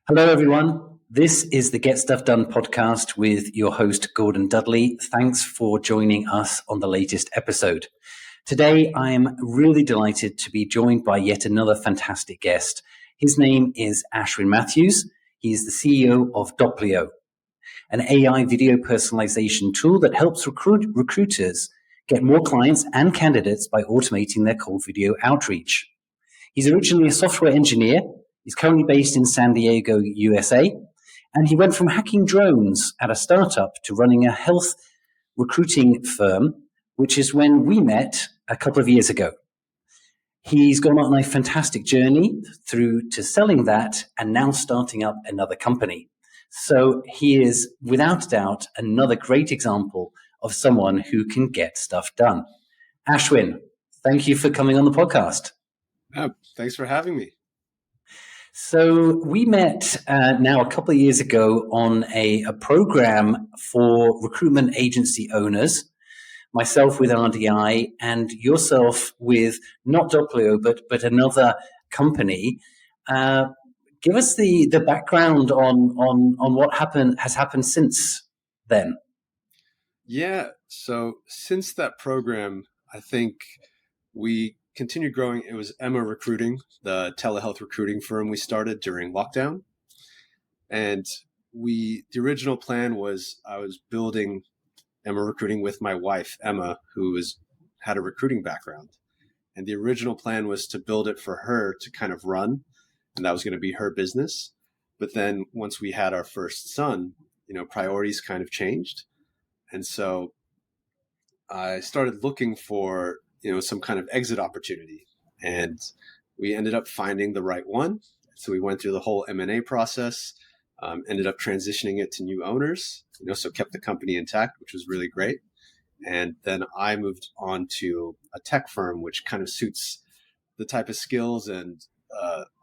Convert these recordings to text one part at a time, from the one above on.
Hello, everyone. This is the Get Stuff Done podcast with your host, Gordon Dudley. Thanks for joining us on the latest episode. Today, I am really delighted to be joined by yet another fantastic guest. His name is Ashwin Mathews. He is the CEO of Dopplio, an AI video personalization tool that helps recruiters get more clients and candidates by automating their cold video outreach. He's originally a software engineer. He's currently based in San Diego, USA, and he went from hacking drones at a startup to running a health recruiting firm, which is when we met a couple of years ago. He's gone on a fantastic journey through to selling that and now starting up another company. So he is, without doubt, another great example of someone who can get stuff done. Ashwin, thank you for coming on the podcast. Thanks for having me. So we met now a couple of years ago on a program for recruitment agency owners, myself with RDI and yourself with not Dopplio, but another company. Give us the background on what has happened since then. Yeah, so since that program, I think we continued growing. It was Emma Recruiting, the telehealth recruiting firm we started during lockdown. And the original plan was I was building Emma Recruiting with my wife, Emma, who had a recruiting background. And the original plan was to build it for her to kind of run, and that was going to be her business. But then once we had our first son, priorities kind of changed. And so I started looking for some kind of exit opportunity, and we ended up finding the right one. So we went through the whole M&A process, ended up transitioning it to new owners, so kept the company intact, which was really great. And then I moved on to a tech firm, which kind of suits the type of skills and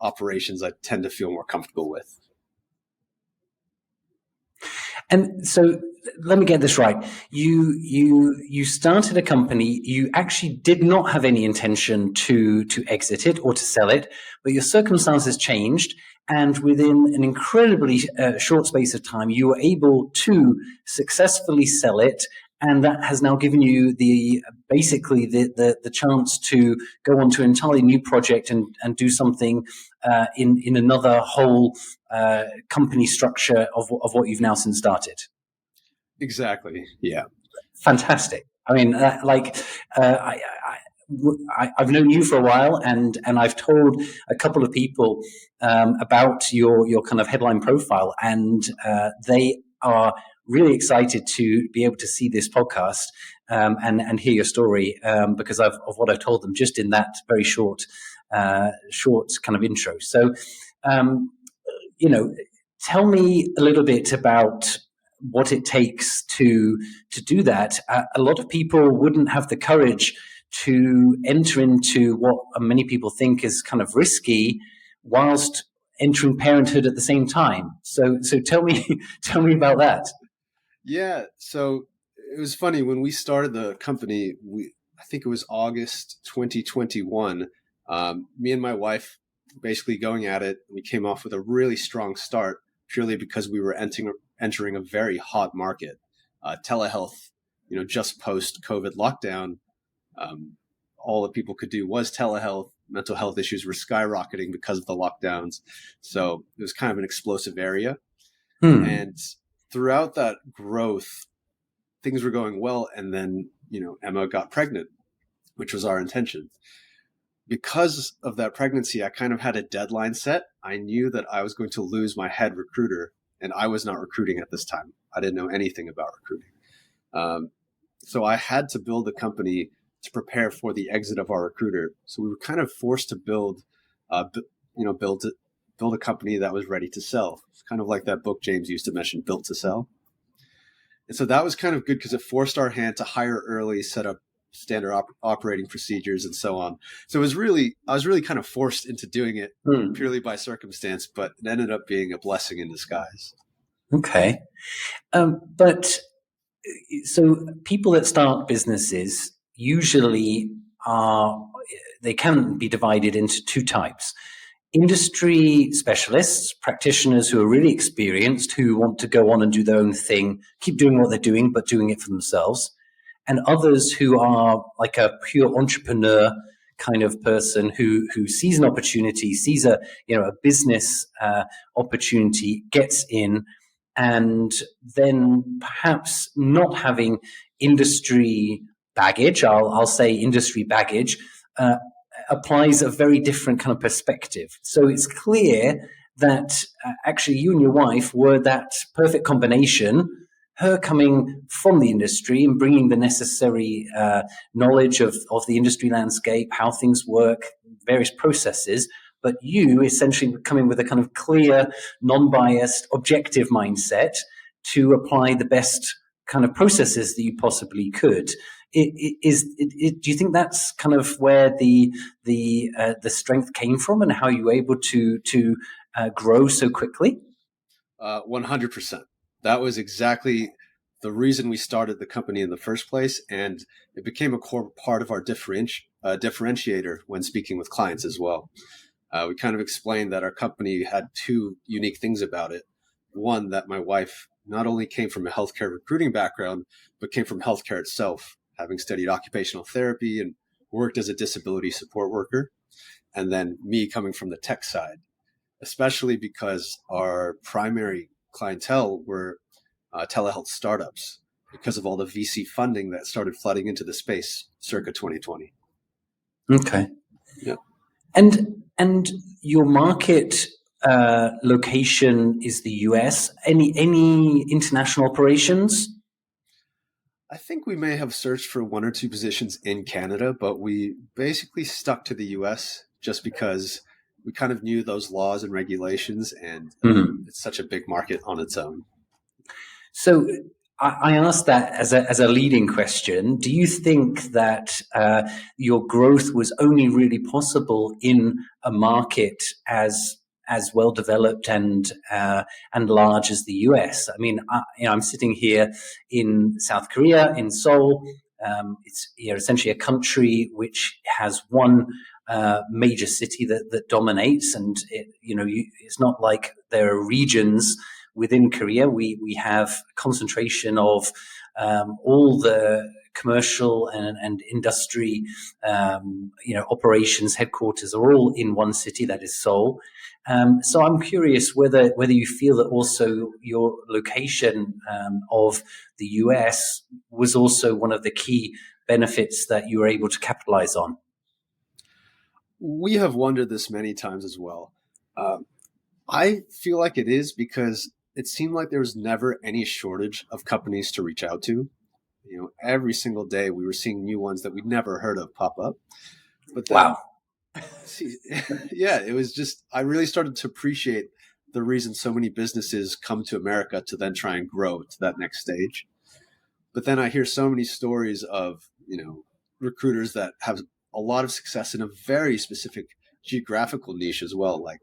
operations I tend to feel more comfortable with. And so let me get this right. You started a company. You actually did not have any intention to exit it or to sell it, but your circumstances changed. And within an incredibly short space of time, you were able to successfully sell it. And that has now given you the chance to go on to an entirely new project and do something in another whole company structure of what you've now since started. Exactly. Yeah. Fantastic. I mean, I've known you for a while, and I've told a couple of people about your kind of headline profile, and they are really excited to be able to see this podcast and hear your story because of what I've told them just in that very short kind of intro. So, tell me a little bit about what it takes to do that. A lot of people wouldn't have the courage to enter into what many people think is kind of risky whilst entering parenthood at the same time. So tell me about that. Yeah. So it was funny when we started the company, I think it was August 2021. Me and my wife basically going at it. We came off with a really strong start purely because we were entering a very hot market. Telehealth, just post COVID lockdown, all that people could do was telehealth. Mental health issues were skyrocketing because of the lockdowns. So it was kind of an explosive area. And throughout that growth, things were going well. And then, Emma got pregnant, which was our intention. Because of that pregnancy, I kind of had a deadline set. I knew that I was going to lose my head recruiter, and I was not recruiting at this time. I didn't know anything about recruiting. So I had to build a company to prepare for the exit of our recruiter. So we were kind of forced to build a company that was ready to sell. It's kind of like that book James used to mention, Built to Sell. And so that was kind of good because it forced our hand to hire early, set up standard operating procedures and so on. So I was really kind of forced into doing it purely by circumstance, but it ended up being a blessing in disguise. Okay. But so people that start businesses usually they can be divided into two types. industry specialists, practitioners who are really experienced, who want to go on and do their own thing, keep doing what they're doing, but doing it for themselves, and others who are like a pure entrepreneur kind of person who sees an opportunity, sees a business opportunity, gets in, and then perhaps not having industry baggage. I'll say industry baggage. Applies a very different kind of perspective. So it's clear that actually you and your wife were that perfect combination, her coming from the industry and bringing the necessary knowledge of the industry landscape, how things work, various processes, but you essentially coming with a kind of clear, non-biased, objective mindset to apply the best kind of processes that you possibly could. Do you think that's kind of where the strength came from, and how you were able to grow so quickly? 100%. That was exactly the reason we started the company in the first place, and it became a core part of our differentiator when speaking with clients as well. We kind of explained that our company had two unique things about it. One, that my wife not only came from a healthcare recruiting background, but came from healthcare itself, having studied occupational therapy and worked as a disability support worker. And then me coming from the tech side, especially because our primary clientele were telehealth startups because of all the VC funding that started flooding into the space circa 2020. Okay. Yeah. And your market location is the US. Any international operations? I think we may have searched for one or two positions in Canada, but we basically stuck to the US just because we kind of knew those laws and regulations, and it's such a big market on its own. So I asked that as a leading question. Do you think that your growth was only really possible in a market as well developed and large as the US? I mean, I'm sitting here in South Korea, in Seoul. It's essentially a country which has one major city that dominates, and it's not like there are regions within Korea. We have a concentration of all the commercial and industry operations headquarters are all in one city, that is Seoul. So I'm curious whether you feel that also your location of the US was also one of the key benefits that you were able to capitalize on. We have wondered this many times as well. I feel like it is because it seemed like there was never any shortage of companies to reach out to. Every single day we were seeing new ones that we'd never heard of pop up. But then, wow. Yeah, it was just, I really started to appreciate the reason so many businesses come to America to then try and grow to that next stage. But then I hear so many stories of, recruiters that have a lot of success in a very specific geographical niche as well, like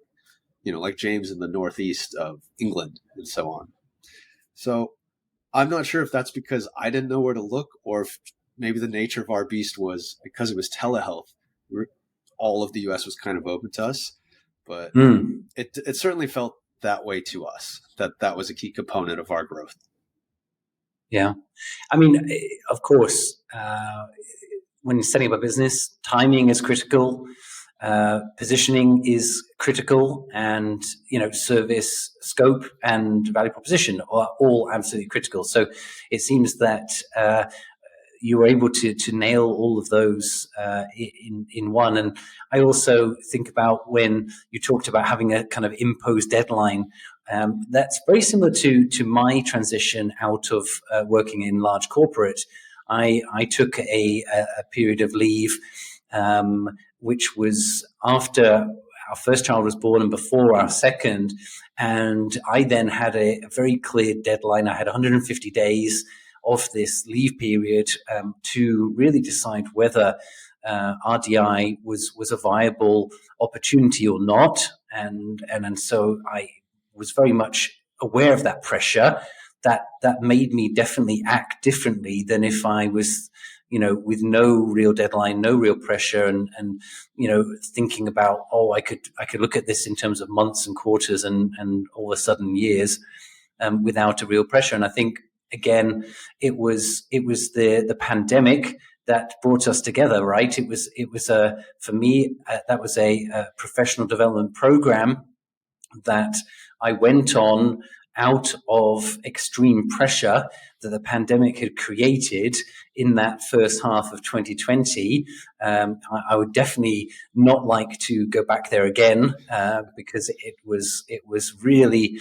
James in the northeast of England and so on. So I'm not sure if that's because I didn't know where to look, or if maybe the nature of our beast was because it was telehealth. All of the US was kind of open to us, but it certainly felt that way to us, that was a key component of our growth. Yeah. I mean, of course, when setting up a business, timing is critical. Positioning is critical, and service scope and value proposition are all absolutely critical. So it seems that you were able to nail all of those in one. And I also think about when you talked about having a kind of imposed deadline. That's very similar to my transition out of working in large corporate. I took a period of leave, which was after our first child was born and before our second. And I then had a very clear deadline. I had 150 days of this leave period to really decide whether RDI was a viable opportunity or not. And so I was very much aware of that pressure. That made me definitely act differently than if I was with no real deadline, no real pressure, and thinking about, I could look at this in terms of months and quarters and all of a sudden years, without a real pressure. And I think again, it was the pandemic that brought us together, right? It was for me, that was a professional development program that I went on out of extreme pressure that the pandemic had created in that first half of 2020. I would definitely not like to go back there again, because it was really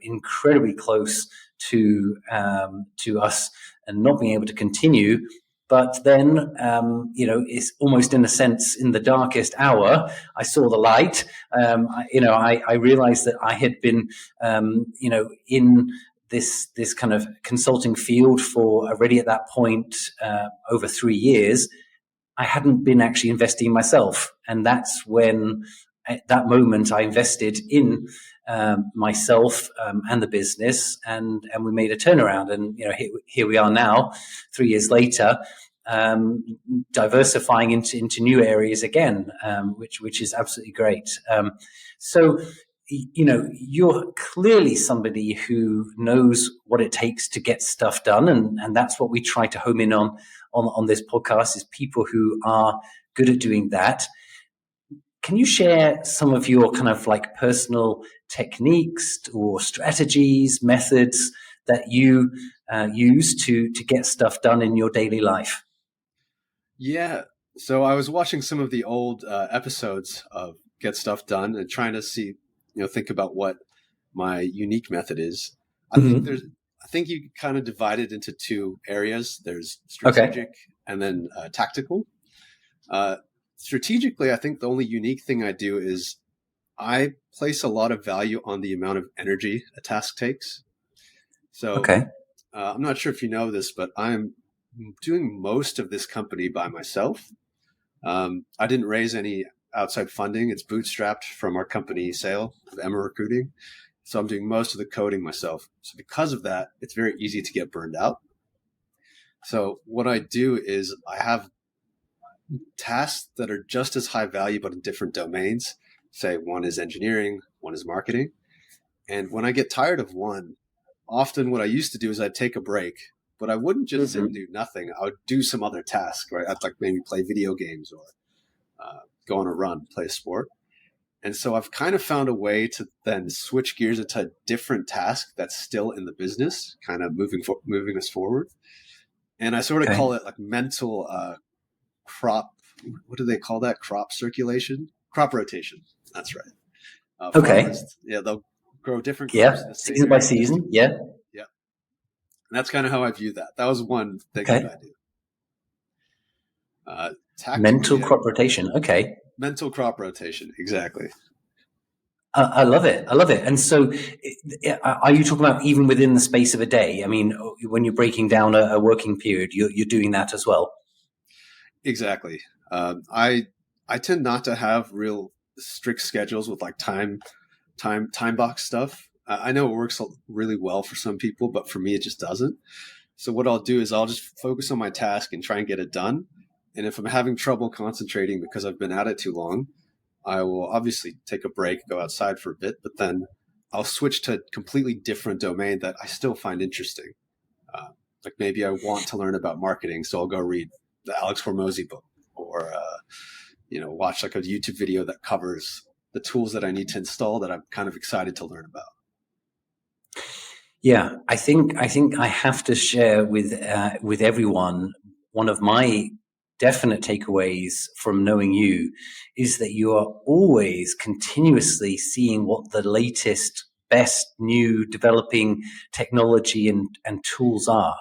incredibly close to us and not being able to continue. But then, it's almost in a sense in the darkest hour, I saw the light. I realized that I had been, in this kind of consulting field for already at that point over 3 years. I hadn't been actually investing in myself. And that's when, at that moment, I invested in myself and the business, and we made a turnaround. And here we are now, 3 years later, diversifying into new areas again, which is absolutely great. So you're clearly somebody who knows what it takes to get stuff done, and that's what we try to home in on this podcast, is people who are good at doing that. Can you share some of your kind of like personal techniques or strategies, methods that you use to get stuff done in your daily life? Yeah. So I was watching some of the old episodes of Get Stuff Done and trying to think about what my unique method is. I think you kind of divide it into two areas. There's strategic and then tactical. Strategically, I think the only unique thing I do is I place a lot of value on the amount of energy a task takes. So I'm not sure if you know this, but I'm doing most of this company by myself. I didn't raise any outside funding. It's bootstrapped from our company sale of Emma Recruiting. So I'm doing most of the coding myself. So because of that, it's very easy to get burned out. So what I do is I have tasks that are just as high value, but in different domains. Say one is engineering, one is marketing. And when I get tired of one, often what I used to do is I'd take a break, but I wouldn't just sit and do nothing. I would do some other task, right? I'd like maybe play video games or go on a run, play a sport. And so I've kind of found a way to then switch gears into a different task that's still in the business, kind of moving us forward. And I sort of call it like mental crop. What do they call that? Crop circulation? Crop rotation. That's right. Farmers, they'll grow different crops. Yeah, season by season. Yeah. Yeah. And that's kind of how I view that. That was one thing that I do. Mental crop rotation. Okay. Mental crop rotation. Exactly. I love it. I love it. And so are you talking about even within the space of a day? I mean, when you're breaking down a working period, you're doing that as well? Exactly. I tend not to have real strict schedules with like time box stuff. I know it works really well for some people, but for me, it just doesn't. So what I'll do is I'll just focus on my task and try and get it done. And if I'm having trouble concentrating because I've been at it too long, I will obviously take a break, go outside for a bit, but then I'll switch to a completely different domain that I still find interesting. Like maybe I want to learn about marketing, so I'll go read the Alex Hormozy book, or watch like a YouTube video that covers the tools that I need to install that I'm kind of excited to learn about. Yeah, I think I have to share with everyone, one of my definite takeaways from knowing you is that you are always continuously seeing what the latest, best, new developing technology and tools are.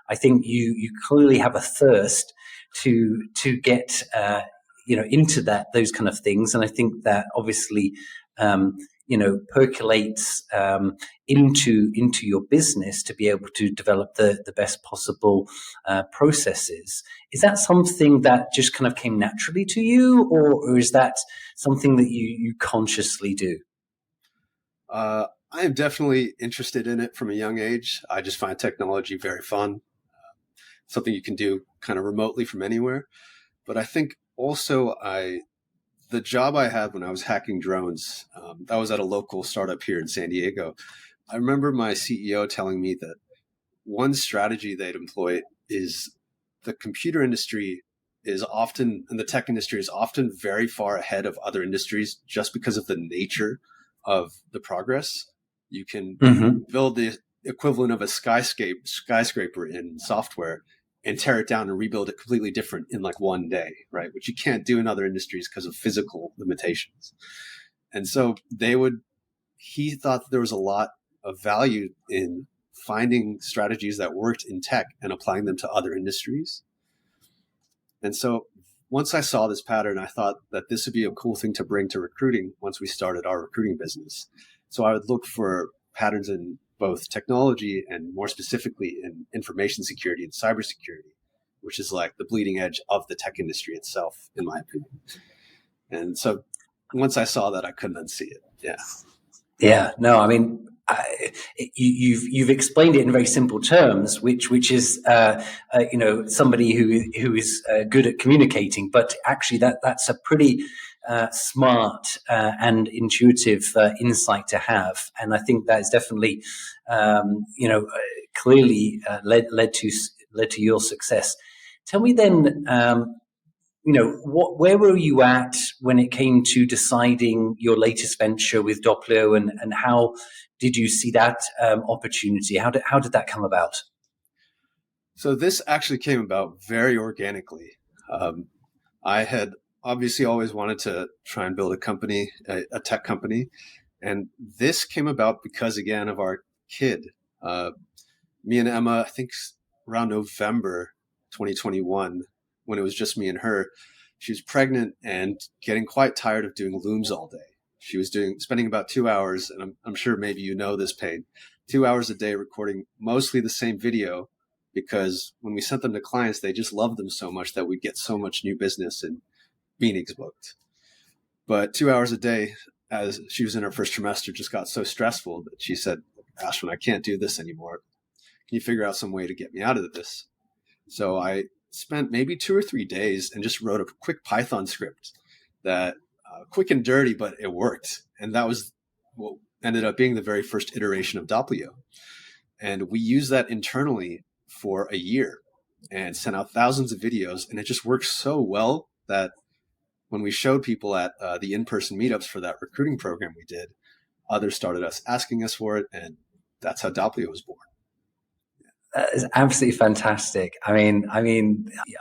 I think you clearly have a thirst to get into those kind of things, and I think that obviously percolates into your business to be able to develop the best possible processes. Is that something that just kind of came naturally to you, or is that something that you consciously do? I am definitely interested in it from a young age. I just find technology very fun. something you can do kind of remotely from anywhere. But I think also the job I had when I was hacking drones, that was at a local startup here in San Diego. I remember my CEO telling me that one strategy they'd employ is the computer industry is often, and the tech industry is often very far ahead of other industries just because of the nature of the progress. You can build the equivalent of a skyscraper in software and tear it down and rebuild it completely different in like one day, right? Which you can't do in other industries because of physical limitations. And so he thought that there was a lot of value in finding strategies that worked in tech and applying them to other industries. And so once I saw this pattern, I thought that this would be a cool thing to bring to recruiting once we started our recruiting business. So I would look for patterns in both technology and more specifically in information security and cybersecurity, which is like the bleeding edge of the tech industry itself, in my opinion. And so once I saw that, I couldn't unsee it. Yeah. Yeah. No, I mean, you've explained it in very simple terms, which is somebody who is good at communicating, but actually that's a pretty smart and intuitive insight to have, and I think that is definitely clearly led to your success. Tell me then. Where were you at when it came to deciding your latest venture with Dopplio, and how did you see that opportunity? How did that come about? So this actually came about very organically. I had obviously always wanted to try and build a company, a tech company. And this came about because, again, of our kid. Me and Emma, I think around November 2021, when it was just me and her, she was pregnant and getting quite tired of doing looms all day. She was spending about 2 hours, and I'm sure maybe you know this pain, 2 hours a day recording mostly the same video, because when we sent them to clients, they just loved them so much that we'd get so much new business and meetings booked. But 2 hours a day, as she was in her first trimester, just got so stressful that she said, Ashwin, I can't do this anymore. Can you figure out some way to get me out of this? So I spent maybe 2 or 3 days and just wrote a quick Python script that quick and dirty, but it worked. And that was what ended up being the very first iteration of Dopplio. And we used that internally for a year and sent out thousands of videos. And it just worked so well that when we showed people at the in-person meetups for that recruiting program we did, others started asking us for it. And that's how Dopplio was born. That is absolutely fantastic. I mean, I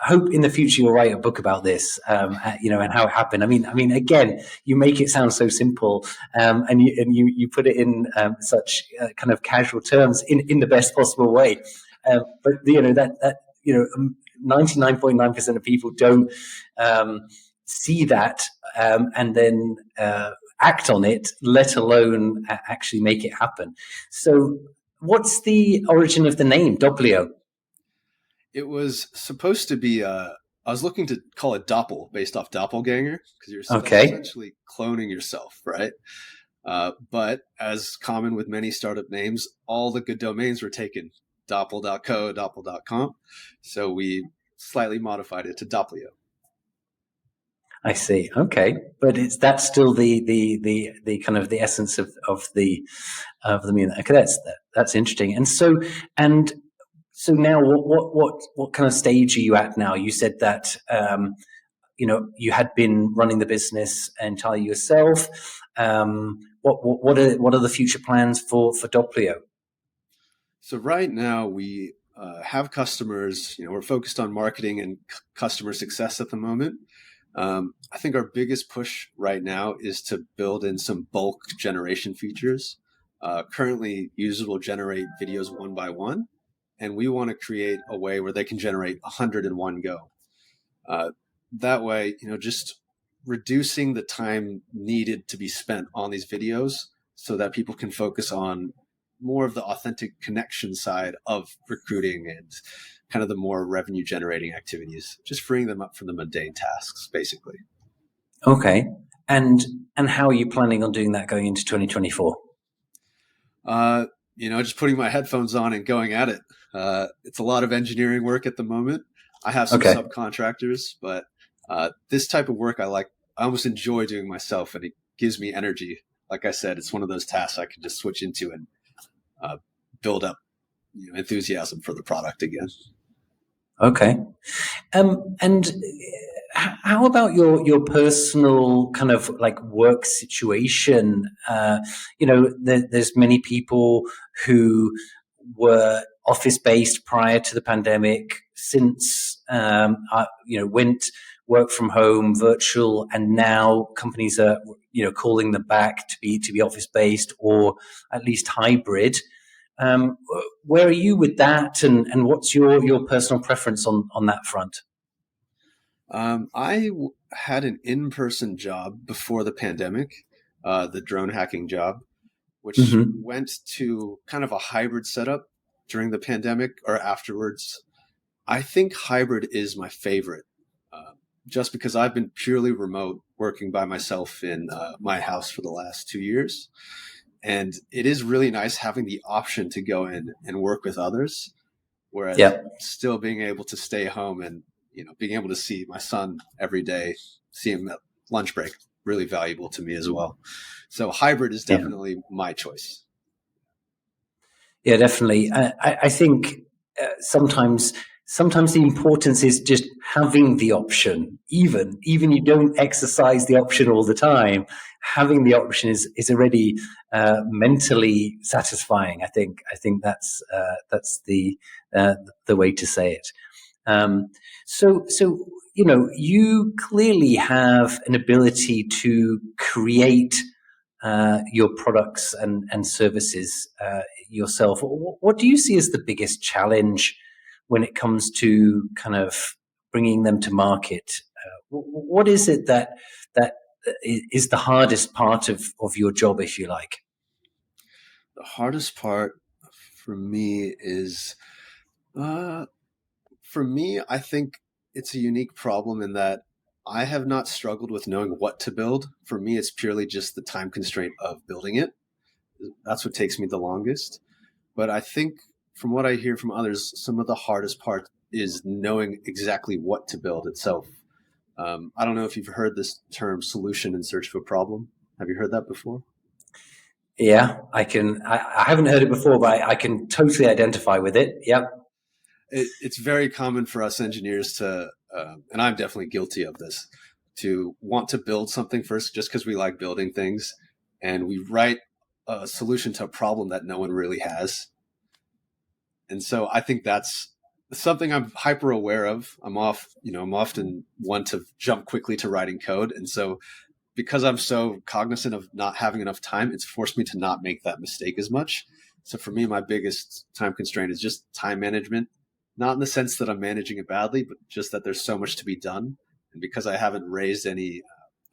hope in the future you'll write a book about this, and how it happened. I mean, again, you make it sound so simple, and you put it in such kind of casual terms in the best possible way. But 99.9% of people don't see that and then act on it, let alone actually make it happen. So, what's the origin of the name Dopplio? It was supposed to be I was looking to call it Doppel, based off doppelganger, because you're essentially cloning yourself, right? But as common with many startup names, all the good domains were taken. Doppel.co, Doppel.com. So we slightly modified it to Dopplio. I see. Okay, but that's still the kind of the essence of the meaning. Okay, that's interesting. And so now, what kind of stage are you at now? You said that you had been running the business entirely yourself. What are the future plans for Dopplio? So right now we have customers. We're focused on marketing and customer success at the moment. I think our biggest push right now is to build in some bulk generation features. Currently, users will generate videos one by one, and we want to create a way where they can generate 100 in one go. That way, just reducing the time needed to be spent on these videos so that people can focus on more of the authentic connection side of recruiting and kind of the more revenue generating activities, just freeing them up from the mundane tasks, basically. Okay. And how are you planning on doing that going into 2024? just putting my headphones on and going at it. It's a lot of engineering work at the moment. I have some subcontractors, but this type of work I like. I almost enjoy doing myself, and it gives me energy. Like I said, it's one of those tasks I can just switch into and build up enthusiasm for the product again. Okay. And how about your personal kind of like work situation? There's many people who were office based prior to the pandemic. Since went work from home, virtual, and now companies are calling them back to be office based or at least hybrid. Where are you with that, and what's your personal preference on that front? I had an in-person job before the pandemic, the drone hacking job, which went to kind of a hybrid setup during the pandemic or afterwards. I think hybrid is my favorite, just because I've been purely remote working by myself in my house for the last 2 years. And it is really nice having the option to go in and work with others, whereas still being able to stay home and being able to see my son every day, see him at lunch break, really valuable to me as well. So hybrid is definitely my choice. Yeah, definitely. I think sometimes the importance is just having the option. Even you don't exercise the option all the time, having the option is already mentally satisfying. I think that's the way to say it. So you clearly have an ability to create your products and services yourself. What do you see as the biggest challenge when it comes to kind of bringing them to market? What is it that is the hardest part of your job, if you like? The hardest part for me is, I think it's a unique problem in that I have not struggled with knowing what to build. For me, it's purely just the time constraint of building it. That's what takes me the longest. But I think from what I hear from others, some of the hardest part is knowing exactly what to build itself. I don't know if you've heard this term solution in search of a problem. Have you heard that before? Yeah, I haven't heard it before, but I can totally identify with it. Yep. It's very common for us engineers to, and I'm definitely guilty of this, to want to build something first just because we like building things. And we write a solution to a problem that no one really has. And so I think that's something I'm hyper aware of. I'm often one to jump quickly to writing code. And so because I'm so cognizant of not having enough time, it's forced me to not make that mistake as much. So for me, my biggest time constraint is just time management, not in the sense that I'm managing it badly, but just that there's so much to be done. And because I haven't raised any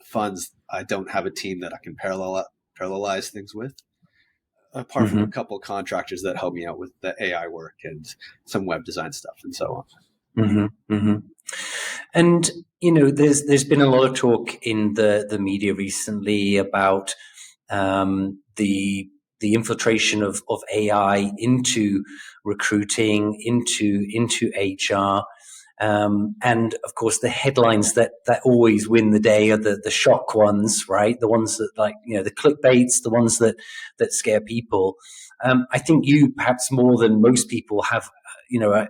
funds, I don't have a team that I can parallelize things with. Apart from a couple of contractors that help me out with the AI work and some web design stuff and so on. And there's been a lot of talk in the media recently about the infiltration of AI into recruiting, into HR. And of course, the headlines that always win the day are the shock ones, right? The ones that the clickbaits, the ones that scare people. I think you, perhaps more than most people, have a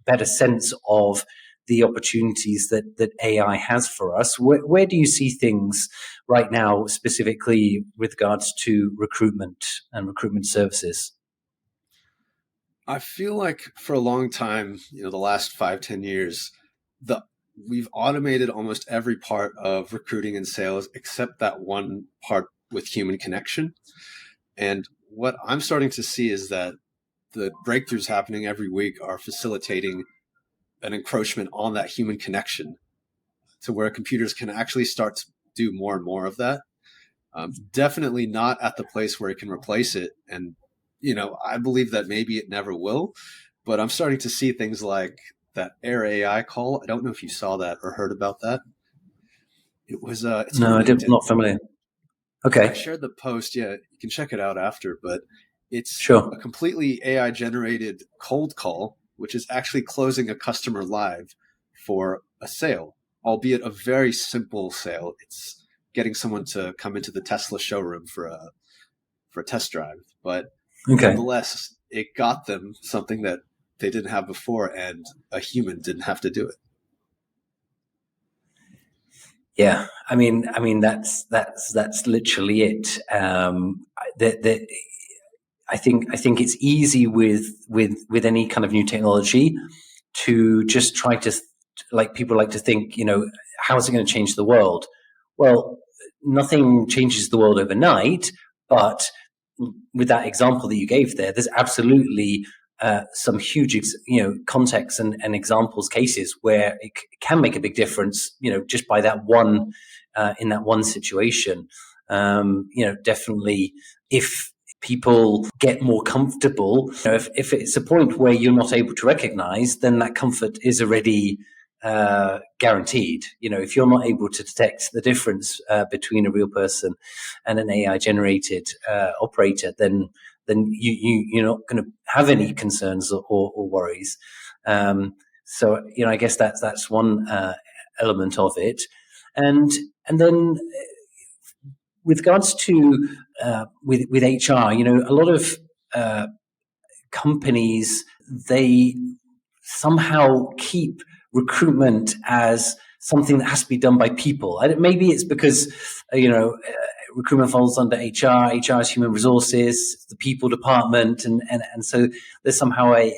better sense of the opportunities that AI has for us. Where do you see things right now, specifically with regards to recruitment and recruitment services? I feel like for a long time, the last 5-10 years, we've automated almost every part of recruiting and sales except that one part with human connection. And what I'm starting to see is that the breakthroughs happening every week are facilitating an encroachment on that human connection to where computers can actually start to do more and more of that. Definitely not at the place where it can replace it. And I believe that maybe it never will, but I'm starting to see things like that Air AI call. I don't know if you saw that or heard about that. It was it's No, I'm not familiar. Okay. I shared the post. Yeah, you can check it out after, but It's Sure. a completely AI generated cold call, which is actually closing a customer live for a sale, albeit a very simple sale. It's getting someone to come into the Tesla showroom for a test drive. But Okay. nonetheless, it got them something that they didn't have before, and a human didn't have to do it. Yeah, I mean that's literally it. That I think it's easy with any kind of new technology to just try to, like, people like to think, how is it going to change the world? Well, nothing changes the world overnight, but with that example that you gave there, there's absolutely some huge, contexts and examples, cases where it can make a big difference, just by that one, in that one situation. Definitely, if people get more comfortable, if it's a point where you're not able to recognize, then that comfort is already guaranteed. If you're not able to detect the difference between a real person and an AI generated operator, then you're not going to have any concerns or worries. So I guess that's one element of it, and then with regards to with HR, a lot of companies, they somehow keep recruitment as something that has to be done by people. And maybe it's because recruitment falls under HR. HR is human resources, the people department, and so there's somehow a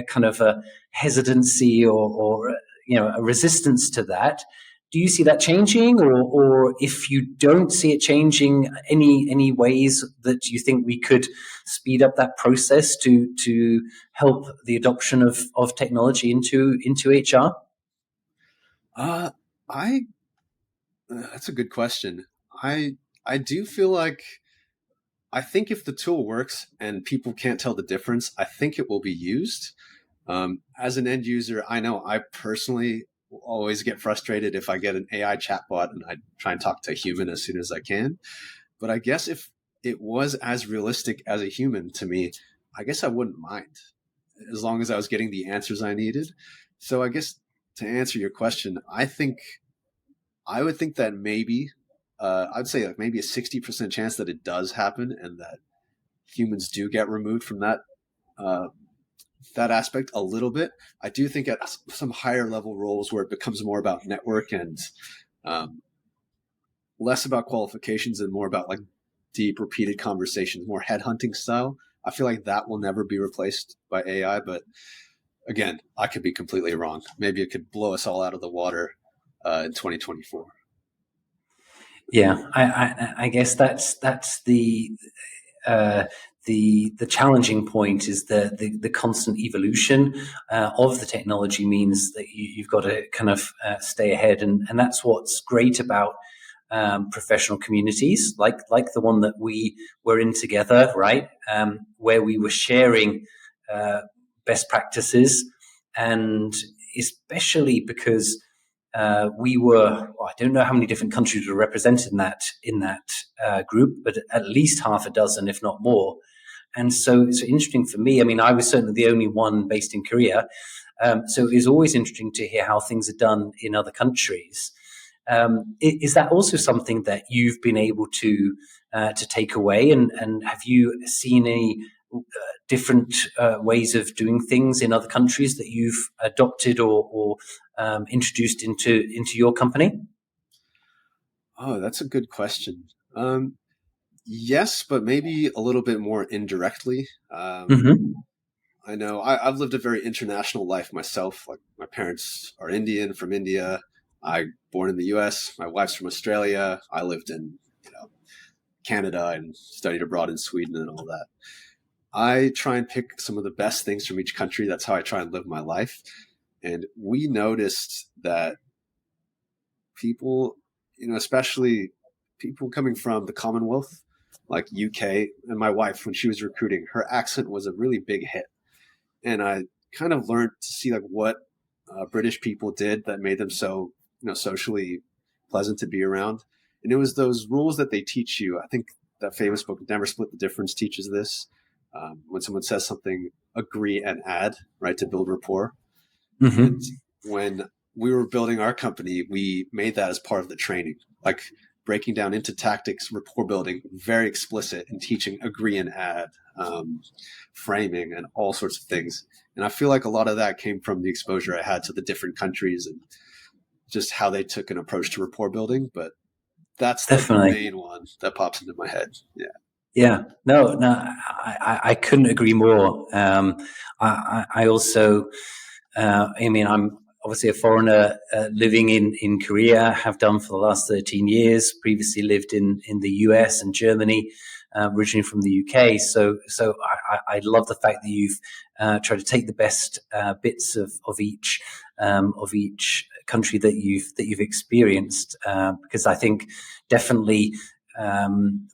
kind of a hesitancy or a resistance to that. Do you see that changing, or if you don't see it changing, any ways that you think we could speed up that process to help the adoption of technology into HR? I That's a good question. I do feel like, I think if the tool works and people can't tell the difference, I think it will be used. As an end user, I know I personally will always get frustrated if I get an AI chatbot and I try and talk to a human as soon as I can. But I guess if it was as realistic as a human to me, I guess I wouldn't mind, as long as I was getting the answers I needed. So I guess, to answer your question, I would think that maybe, I'd say like maybe a 60% chance that it does happen and that humans do get removed from uh, that aspect a little bit. I do think at some higher level roles where it becomes more about network and um, less about qualifications and more about like deep repeated conversations, more headhunting style, I feel like that will never be replaced by AI. But again, I could be completely wrong. Maybe it could blow us all out of the water in 2024. Yeah, I guess that's uh, the challenging point, is the constant evolution of the technology means that you've got to kind of stay ahead, and that's what's great about professional communities like the one that we were in together, right? Where we were sharing best practices, and especially because we were, well, I don't know how many different countries were represented in that group, but at least half a dozen, if not more. And so it's interesting for me. I mean, I was certainly the only one based in Korea, so it was always interesting to hear how things are done in other countries. Is that also something that you've been able to take away, and have you seen any different ways of doing things in other countries that you've adopted or introduced into your company? Oh, that's a good question. Yes, but maybe a little bit more indirectly. Mm-hmm. I know I've lived a very international life myself. Like, my parents are Indian, from India. I born in the U.S. My wife's from Australia. I lived in Canada and studied abroad in Sweden and all that. I try and pick some of the best things from each country. That's how I try and live my life. And we noticed that people, especially people coming from the Commonwealth, like UK, and my wife, when she was recruiting, her accent was a really big hit. And I kind of learned to see like what British people did that made them so, socially pleasant to be around. And it was those rules that they teach you. I think that famous book, Never Split the Difference, teaches this, When someone says something, agree and add, right, to build rapport. Mm-hmm. And when we were building our company, we made that as part of the training, like breaking down into tactics, rapport building, very explicit, and teaching agree and add, framing, and all sorts of things. And I feel like a lot of that came from the exposure I had to the different countries and just how they took an approach to rapport building. But that's like the main one that pops into my head. Yeah. Yeah, no, I couldn't agree more. I also, I mean, I'm obviously a foreigner living in Korea, have done for the last 13 years, previously lived in the US and Germany, originally from the UK. So I love the fact that you've tried to take the best bits of each country that you've experienced, because I think definitely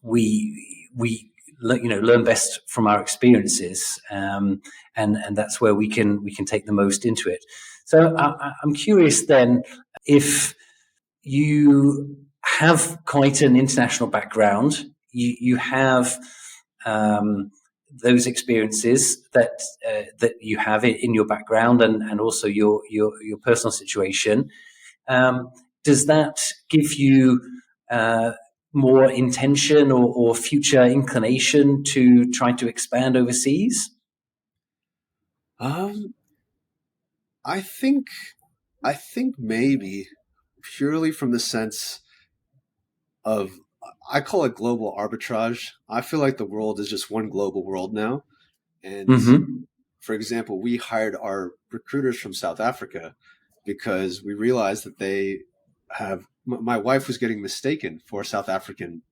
we learn best from our experiences, and that's where we can take the most into it. So I'm curious then, if you have quite an international background, you have those experiences that you have in your background, and also your personal situation. Does that give you more intention or future inclination to try to expand overseas? I think maybe purely from the sense of, I call it global arbitrage. I feel like the world is just one global world now. And Mm-hmm. for example, we hired our recruiters from South Africa because we realized that they have, my wife was getting mistaken for South African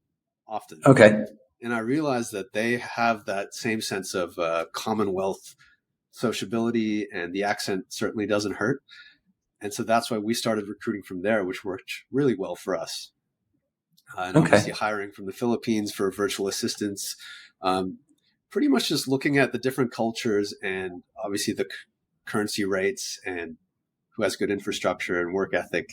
often. Okay. And I realized that they have that same sense of Commonwealth sociability, and the accent certainly doesn't hurt. And so that's why we started recruiting from there, which worked really well for us. And obviously hiring from the Philippines for virtual assistants, pretty much just looking at the different cultures and obviously the currency rates and who has good infrastructure and work ethic.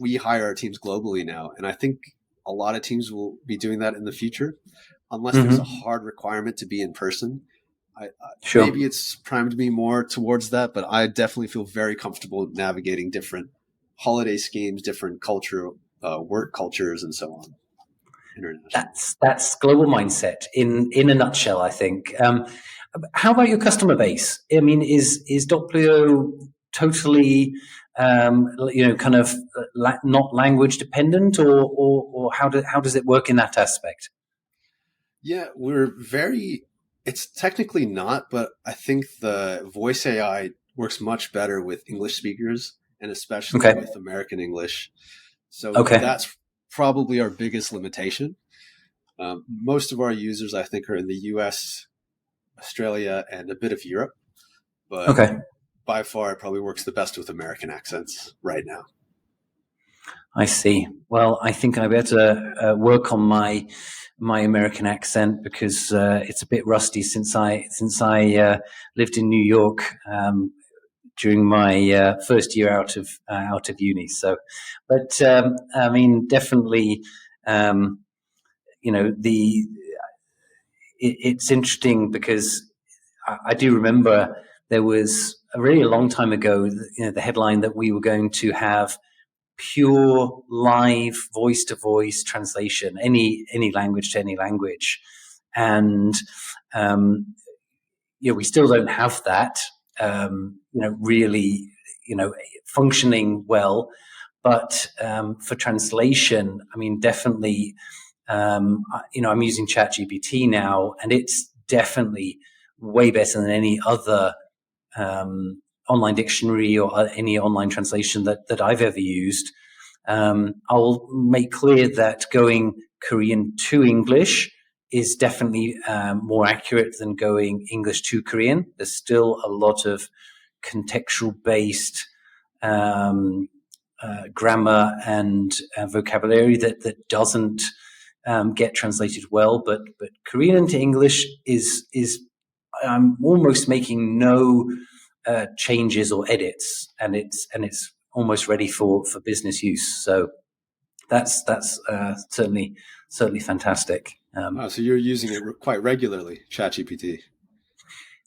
We hire our teams globally now. And I think a lot of teams will be doing that in the future, unless there's a hard requirement to be in person. Sure. Maybe it's primed me more towards that, but I definitely feel very comfortable navigating different holiday schemes, different culture, work cultures, and so on. That's global mindset in a nutshell, I think. How about your customer base? I mean, is Dopplio totally kind of not language dependent, or how does it work in that aspect? Yeah, it's technically not, but I think the voice AI works much better with English speakers, and especially with American English. So that's probably our biggest limitation. Most of our users, I think, are in the US, Australia, and a bit of Europe. But by far, it probably works the best with American accents right now. I see. Well, I think I better work on my American accent, because it's a bit rusty since I lived in New York during my first year out of uni. So, but I mean, definitely, it's interesting, because I do remember there was a really long time ago, the headline that we were going to have pure live voice-to-voice translation, any language to any language, and we still don't have that, really, functioning well. But for translation, I mean, definitely, I'm using ChatGPT now, and it's definitely way better than any other online dictionary or any online translation that I've ever used. I'll make clear that going Korean to English is definitely more accurate than going English to Korean. There's still a lot of contextual-based grammar and vocabulary that doesn't get translated well. But Korean to English is I'm almost making no changes or edits, and it's almost ready for business use. So that's certainly fantastic. So you're using it quite regularly, ChatGPT.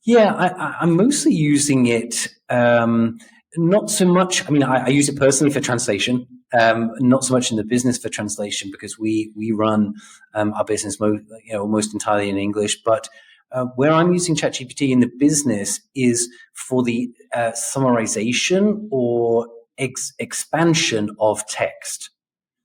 Yeah, I'm mostly using it. Not so much. I mean, I use it personally for translation. Not so much in the business for translation because we run our business almost entirely in English. But where I'm using ChatGPT in the business is for the summarization or expansion of text.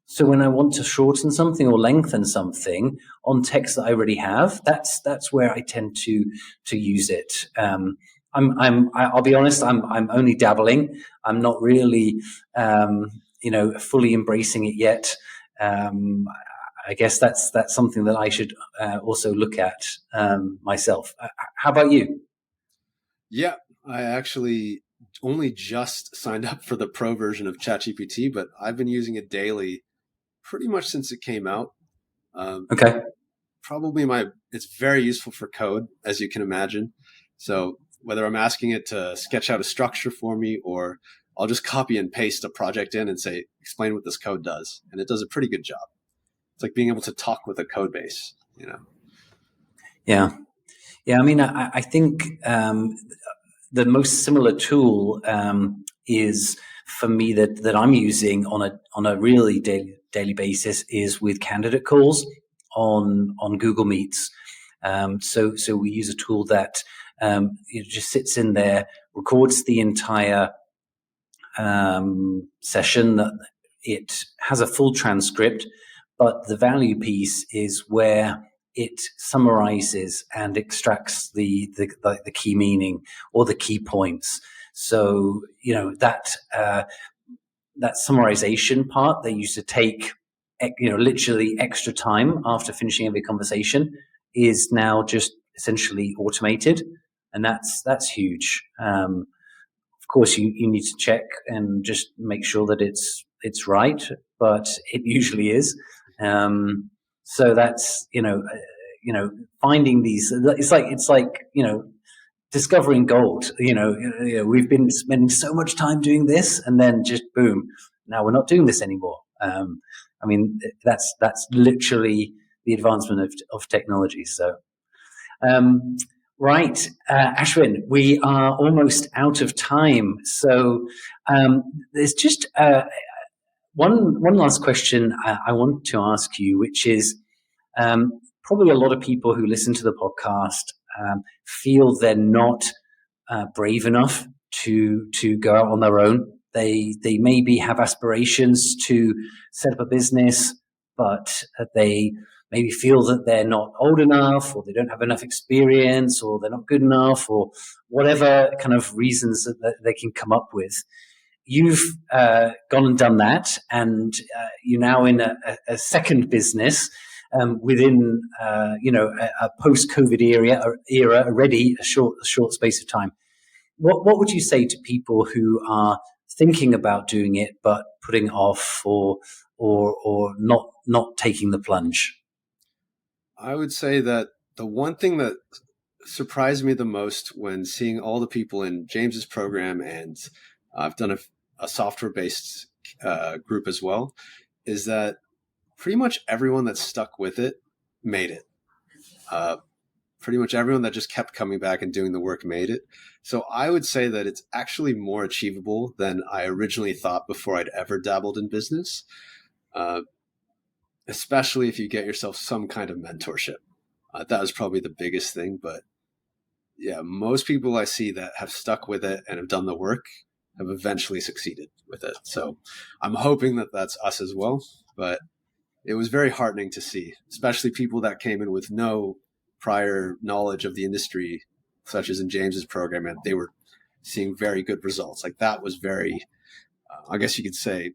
So when I want to shorten something or lengthen something on text that I already have, that's where I tend to use it. I'll be honest, I'm only dabbling. I'm not really fully embracing it yet. I guess that's something that I should also look at myself. How about you? Yeah, I actually only just signed up for the pro version of ChatGPT, but I've been using it daily pretty much since it came out. Okay. It's very useful for code, as you can imagine. So whether I'm asking it to sketch out a structure for me, or I'll just copy and paste a project in and say, explain what this code does. And it does a pretty good job. It's like being able to talk with a code base, Yeah. Yeah. I mean, I think the most similar tool is for me that I'm using on a really daily basis is with candidate calls on Google Meets. So we use a tool that it just sits in there, records the entire session. That it has a full transcript, but the value piece is where it summarizes and extracts the key meaning or the key points. So that summarization part they used to take literally extra time after finishing every conversation is now just essentially automated, and that's huge. Of course, you need to check and just make sure that it's right, but it usually is. So that's finding these. It's like discovering gold. We've been spending so much time doing this, and then just boom, now we're not doing this anymore. I mean, that's literally the advancement of technology. So. Right, Ashwin, we are almost out of time. So there's just one last question I want to ask you, which is probably a lot of people who listen to the podcast feel they're not brave enough to go out on their own. They maybe have aspirations to set up a business, but they maybe feel that they're not old enough, or they don't have enough experience, or they're not good enough, or whatever kind of reasons that they can come up with. You've gone and done that, and you're now in a second business within a post-COVID era already, a short space of time. What would you say to people who are thinking about doing it but putting off or not taking the plunge? I would say that the one thing that surprised me the most when seeing all the people in James's program, and I've done a software-based group as well, is that pretty much everyone that stuck with it made it. Pretty much everyone that just kept coming back and doing the work made it. So I would say that it's actually more achievable than I originally thought before I'd ever dabbled in business, especially if you get yourself some kind of mentorship. That was probably the biggest thing. But yeah, most people I see that have stuck with it and have done the work have eventually succeeded with it. So I'm hoping that that's us as well. But it was very heartening to see, especially people that came in with no prior knowledge of the industry, such as in James's program, and they were seeing very good results. Like that was very, I guess you could say,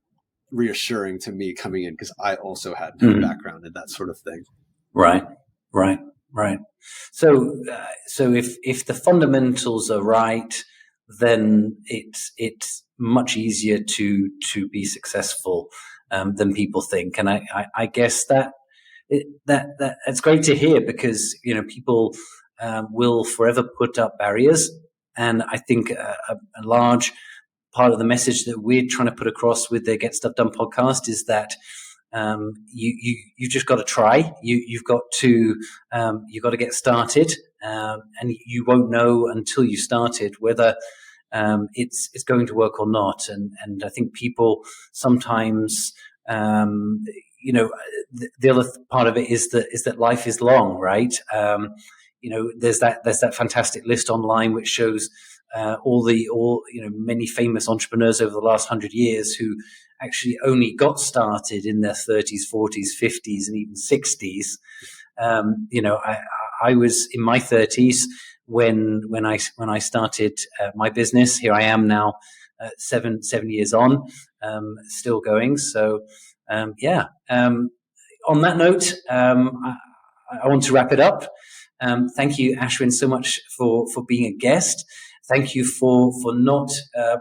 reassuring to me coming in, because I also had no background in that sort of thing. Right. So if the fundamentals are right, then it's much easier to be successful than people think, and I guess that it's great to hear, because people will forever put up barriers, and I think a large part of the message that we're trying to put across with the Get Stuff Done podcast is that you just got to try. You've got to get started, and you won't know until you started whether it's going to work or not. And I think people sometimes, the other part of it is that life is long, right? There's that fantastic list online which shows many famous entrepreneurs over the last 100 years who actually only got started in their 30s, 40s, 50s, and even 60s. I was in my 30s when I started my business. Here I am now, 7 years on, still going. So on that note, I want to wrap it up. Thank you, Ashwin, so much for being a guest. Thank you for not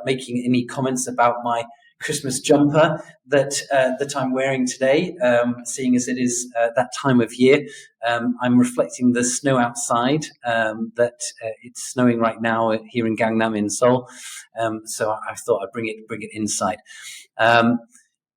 making any comments about my Christmas jumper that I'm wearing today, seeing as it is that time of year. I'm reflecting the snow outside, that it's snowing right now here in Gangnam in Seoul. So I thought I'd bring it inside.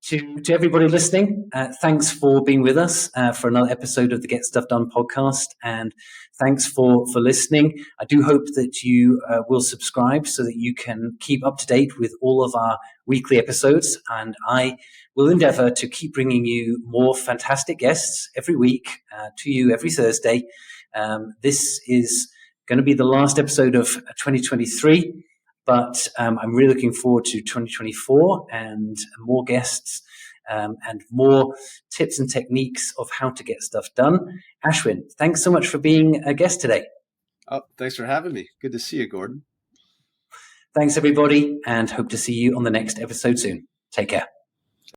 To everybody listening, thanks for being with us for another episode of the Get Stuff Done podcast, and thanks for listening. I do hope that you will subscribe so that you can keep up to date with all of our weekly episodes, and I will endeavor to keep bringing you more fantastic guests every week to you every Thursday. This is going to be the last episode of 2023. But I'm really looking forward to 2024 and more guests and more tips and techniques of how to get stuff done. Ashwin, thanks so much for being a guest today. Oh, thanks for having me. Good to see you, Gordon. Thanks, everybody, and hope to see you on the next episode soon. Take care.